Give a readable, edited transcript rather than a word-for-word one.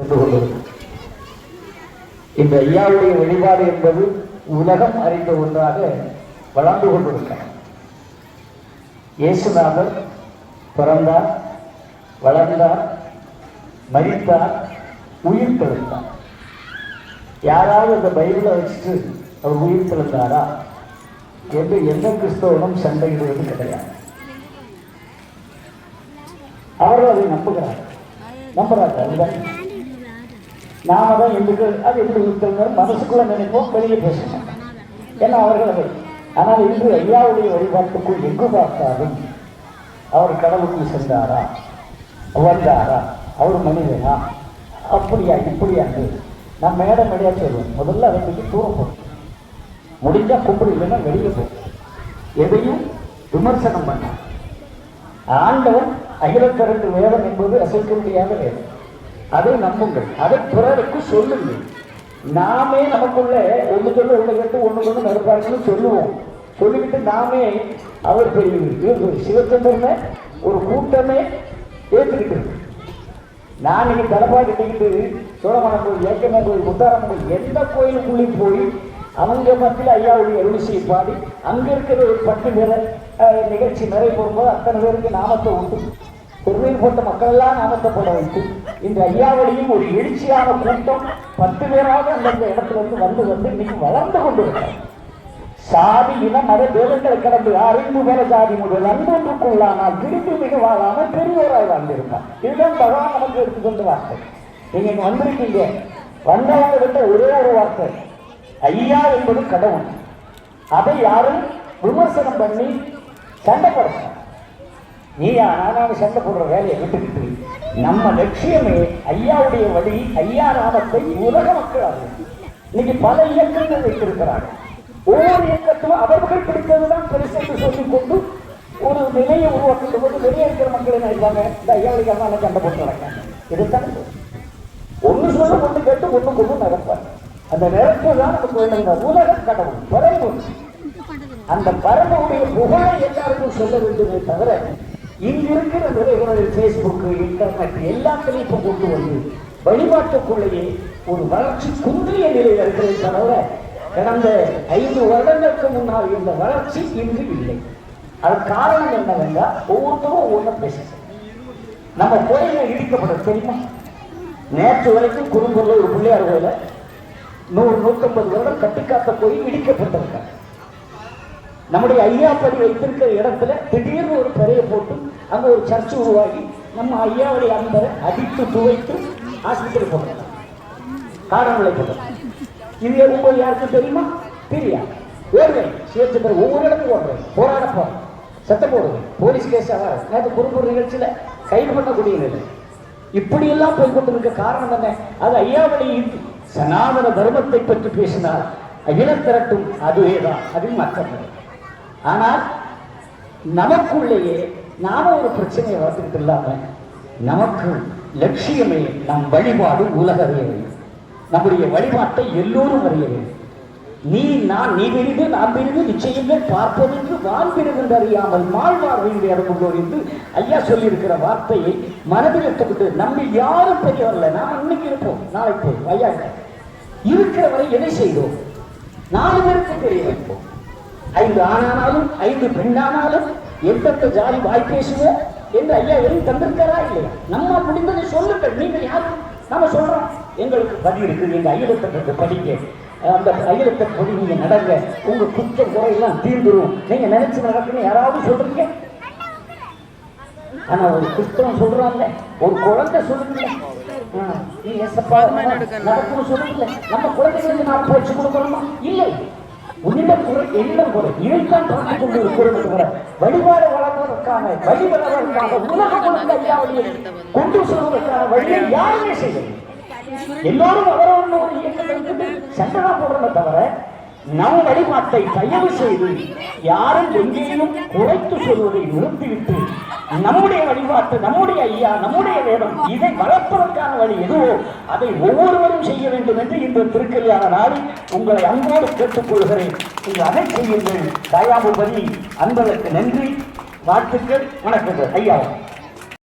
இருந்து கொண்டிருக்கும். இந்த ஐயாவுடைய வழிபாடு என்பது உலகம் அறிந்த ஒன்றாக வளர்ந்து கொண்டிருக்கிறார். இயேசுநாதர் பிறந்தார், வளர்ந்தார், மரித்தார், உயிர் தெழுந்தார். யாராவது அந்த பைபிளை வச்சுட்டு அவர் உயிர் தெழுந்தாரா என்று எந்த கிறிஸ்தவனும் சண்டையிடுவது கிடையாது. அவர்கள் அதை நம்புகிறார், நம்புறாங்க. அதுதான் நாம தான் எங்களுக்கு அது எப்படி உயிர் மனசுக்குள்ள நினைப்போம், வெளியே பேசணும். ஏன்னா அவர்கள் அதை. ஆனால் இன்று ஐயாவுடைய வழிபாட்டுக்குள் எங்கு பார்த்தாலும் அவர் கடவுளுக்குள் சென்றாரா, வந்தாரா, அவர் மனிதனா, அப்படியா இப்படியா நான் மேடம் மேடையா சொல்லுவேன். முதல்ல அதை பற்றி தூரம் போகும், முடிஞ்சா கும்பிடு, இல்லைன்னா வெளியே போகும். எதையும் விமர்சனம் பண்ண ஆண்டவன் அகிலத்திரண்டு வேதம் என்பது அசைக்க முடியாத வேதம். அதை நம்புங்கள், அதை பிறருக்கு சொல்லுங்கள். நாமே நமக்குள்ள ஒன்று சொல்ல ஒன்று கேட்டு ஒன்று கொண்டு நடப்பாருன்னு சொல்லுவோம். சொல்லிக்கிட்டு நாமே அவர் பெரிய சிவச்சந்திரனை ஒரு கூட்டமே ஏற்றுக்கிட்டு இருக்கு. நான் இன்னைக்கு தலைப்பா கிட்டிக்கிட்டு சோழமன கோயில், ஏக்கமே கோயில், முத்தாரம்மன் கோயில், எந்த கோயிலுக்குள்ளேயும் போய் அவங்க மத்தியில் ஐயாவுடைய அருளிசையை பாடி அங்கே இருக்கிற ஒரு 10 பேரை நிகழ்ச்சி நிறைய போகும்போது அத்தனை பேருக்கு நாமத்தை உண்டு. பெருமையில் போட்ட மக்கள் எல்லாம் நாமத்தை போட வைத்து இந்த ஐயாவளியும் ஒரு எழுச்சியான கூட்டம் 10 பேராக அந்தந்த இடத்துல வந்து இன்னைக்கு வளர்ந்து கொண்டிருக்கிறார். சாதி இன மத பேதங்களை கடந்து அறிந்து வேற ஜாதி முதல் அன்பொன்றுக்குள்ளானால் திரும்பி மிக வாழாமல் பெரியோராய் வாழ்ந்திருப்பார். இதுதான் பகவான் நமக்கு எடுத்துக்கொண்டு வார்த்தை. நீங்க இங்க வந்திருக்கீங்க, வந்தவங்க கிட்ட ஒரே ஒரு வார்த்தை, ஐயா என்பது கடவுள். அதை யாரும் விமர்சனம் பண்ணி சண்டை போடுற நீயா நானும் சண்டை போடுற வேலையை விட்டுக்கிட்டு நம்ம லட்சியமே ஐயாவுடைய வழி, ஐயா நாமத்தை உலக மக்கள் இன்னைக்கு பல இயக்கங்கள் வைத்திருக்கிறார்கள். ஒவ்வொரு இயக்கத்திலும் அவர்கள் பிடித்ததுதான் பெருசு என்று சொல்லிக் கொண்டு ஒரு நிலையை உருவாக்கும் போது வெளியே இருக்கிற மக்கள் என்ன இருப்பாங்க, இந்த ஐயாவுடைய சண்டை போட்டு நடக்காங்க. இதுதான் ஒன்று சொல்ல ஒன்று கேட்டு ஒன்று கொண்டு நடப்பாங்க. அந்த நிறப்பு தான் நமக்கு வேணும். உலக கடவுள் பரம்பு, அந்த பரம்புடைய புகழை எல்லாருக்கும் சொல்ல வேண்டுமே தவிர இங்கு இருக்கிற நிறைய பேஸ்புக், இன்டர்நெட் எல்லாத்திலையும் இப்ப கொண்டு வந்து வழிபாட்டுக்குள்ளேயே ஒரு வளர்ச்சி குன்றிய நிலையில் இருக்கிறது தவிர கடந்த 5 வருடங்களுக்கு முன்னால் இந்த வளர்ச்சி இன்று இல்லை. அது காரணம் என்னவென்றால் ஒவ்வொருத்தரும் ஒவ்வொன்றும் பேசுகிறோம். நம்ம கோயிலை இடிக்கப்பட தெரியுமா? நேற்று வரைக்கும் குறும்பூர்ல ஒரு பிள்ளையார் கோயில 100-150 வருடம் கட்டிக்காத்த கோயில் இடிக்கப்பட்டிருக்காங்க. நம்முடைய ஐயாப்படி வைத்திருக்கிற இடத்துல திடீர்னு ஒரு பெறையை போட்டு அங்க ஒரு சர்ச்சு உருவாகி நம்ம ஐயாவுடைய அன்பரை அடித்து துவைத்து ஆஸ்பத்திரி போடுறாங்க, காரணங்களை போடுறாங்க. இது உங்களுக்கு யாருக்கும் தெரியுமா? தெரியாது. ஓடுவேன் சிவச்சந்திரன் ஒவ்வொரு இடத்துக்கு ஓடுறேன், போராட போறேன், சத்தம் போடுவேன், போலீஸ் கேஸ் ஆகாது. நேற்று குறும்பூர் நிகழ்ச்சியில கைது பண்ணக்கூடிய நிலை. இப்படி எல்லாம் போய்கொண்டிருக்க காரணம் என்ன? அது ஐயாவளி சனாதன தர்மத்தை பற்றி பேசினார், அகில திரட்டும் அதுவேதான், அது மற்ற. ஆனால் நமக்குள்ளேயே நாம ஒரு பிரச்சனையை வளர்த்துக்கிட்டு இல்லாம நமக்கு லட்சியமே நம் வழிபாடு உலக அறிய வேண்டும். நம்முடைய வழிபாட்டை எல்லோரும் அறிய வேண்டும். நீ நான், நீ விருது நான் விருது நிச்சயங்கள் பார்ப்பதென்று வாழ்விருது அறியாமல் மாழ்வார் வீடு இறங்குள்ளோர் என்று ஐயா சொல்லியிருக்கிற வார்த்தையை மனதில் எடுத்துக்கிட்டு நம்ம யாரும் பெரியவர்ல நாம் இன்னைக்கு இருப்போம், நாளைக்கு போய் ஐயா இருக்கிற வரை எதை செய்தோம்? 4 பேருக்கு தெரிய வைப்போம். 5 ஆணானாலும் 5 பெண்ணானாலும் எந்தெந்த ஜாதி வாய் பேசுவோம் என்று ஐயா எதுவும் தந்திருக்காரா இல்லையா? நம்ம முடிந்ததை சொல்லுங்கள். நீங்கள் யாரும் நாம சொல்றோம், எங்களுக்கு படி இருக்கு, எங்க அகிலத்தை படிக்க, அந்த அகிலத்தை படி நீங்க நடங்க, உங்க குற்றம் குறையெல்லாம் தீர்ந்துரும், நீங்க நினைச்சு நடக்கணும் யாராவது சொல்றீங்க? ஆனா ஒரு கிறிஸ்தவன் சொல்றாங்க, ஒரு குழந்தை சொல்லுங்க, நடக்கணும் சொல்லுங்க. நம்ம குழந்தைகளுக்கு நாம் பயிற்சி கொடுக்கணுமா? இல்லை. உன்னிடம் குறை என்னிடம் குறை, இதைத்தான் பார்த்துக் கொண்டு இருக்கிற வழிபாடு வளர்வதற்கான வழி வளர்வதற்கான உலக ஐயாவளியை கொண்டு செல்வதற்கான வழியை யாருமே செய்யணும். எல்லோரும் அவரவர்களோட இயக்கத்தை சண்டை போடுறத தவிர நம் வழிபாட்டை தயவு செய்து யாரும் எங்கேயும் குறைத்து சொல்வதை நிறுத்திவிட்டு நம்முடைய வழிபாட்டு, நம்முடைய ஐயா, நம்முடைய வேதம், இதை வளர்ப்பதற்கான வழி எதுவோ அதை ஒவ்வொருவரும் செய்ய வேண்டும் என்று இந்த திருக்கல்யாண நாளில் உங்களை அன்போடு கேட்டுக்கொள்கிறேன். நீங்கள் அதை செய்யுங்கள். தாயாபதி அன்பதற்கு நன்றி, வாழ்த்துக்கள், வணக்கங்கள் ஐயா.